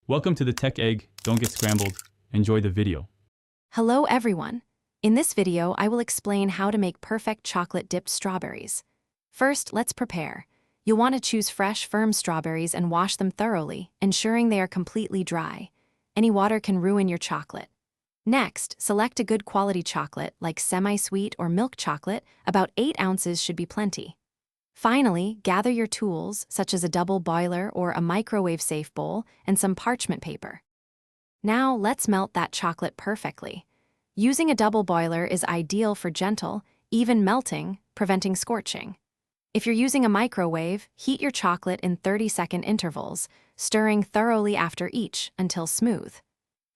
Welcome to the Tech Egg. Don't get scrambled. Enjoy the video. Hello everyone. In this video, I will explain how to make perfect chocolate-dipped strawberries. First, let's prepare. You'll want to choose fresh, firm strawberries and wash them thoroughly, ensuring they are completely dry. Any water can ruin your chocolate. Next, select a good quality chocolate, like semi-sweet or milk chocolate. About 8 ounces should be plenty. Finally, gather your tools, such as a double boiler or a microwave-safe bowl, and some parchment paper. Now, let's melt that chocolate perfectly. Using a double boiler is ideal for gentle, even melting, preventing scorching. If you're using a microwave, heat your chocolate in 30-second intervals, stirring thoroughly after each until smooth.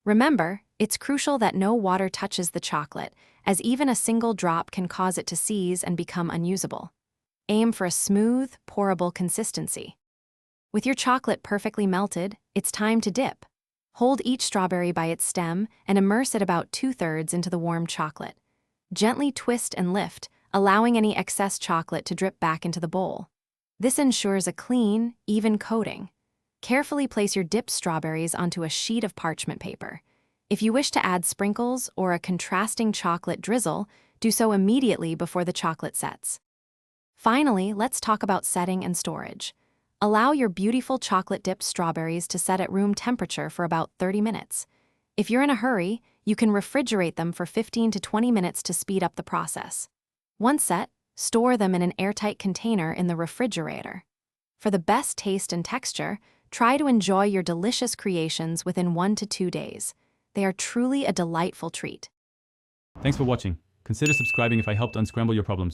Remember, it's crucial that no water touches the chocolate, as even a single drop can cause it to seize and become unusable. Aim for a smooth, pourable consistency. With your chocolate perfectly melted, it's time to dip. Hold each strawberry by its stem and immerse it about 2/3 into the warm chocolate. Gently twist and lift, allowing any excess chocolate to drip back into the bowl. This ensures a clean, even coating. Carefully place your dipped strawberries onto a sheet of parchment paper. If you wish to add sprinkles or a contrasting chocolate drizzle, do so immediately before the chocolate sets. Finally, let's talk about setting and storage. Allow your beautiful chocolate-dipped strawberries to set at room temperature for about 30 minutes. If you're in a hurry, you can refrigerate them for 15 to 20 minutes to speed up the process. Once set, store them in an airtight container in the refrigerator. For the best taste and texture, try to enjoy your delicious creations within 1 to 2 days. They are truly a delightful treat. Thanks for watching. Consider subscribing if I helped unscramble your problems.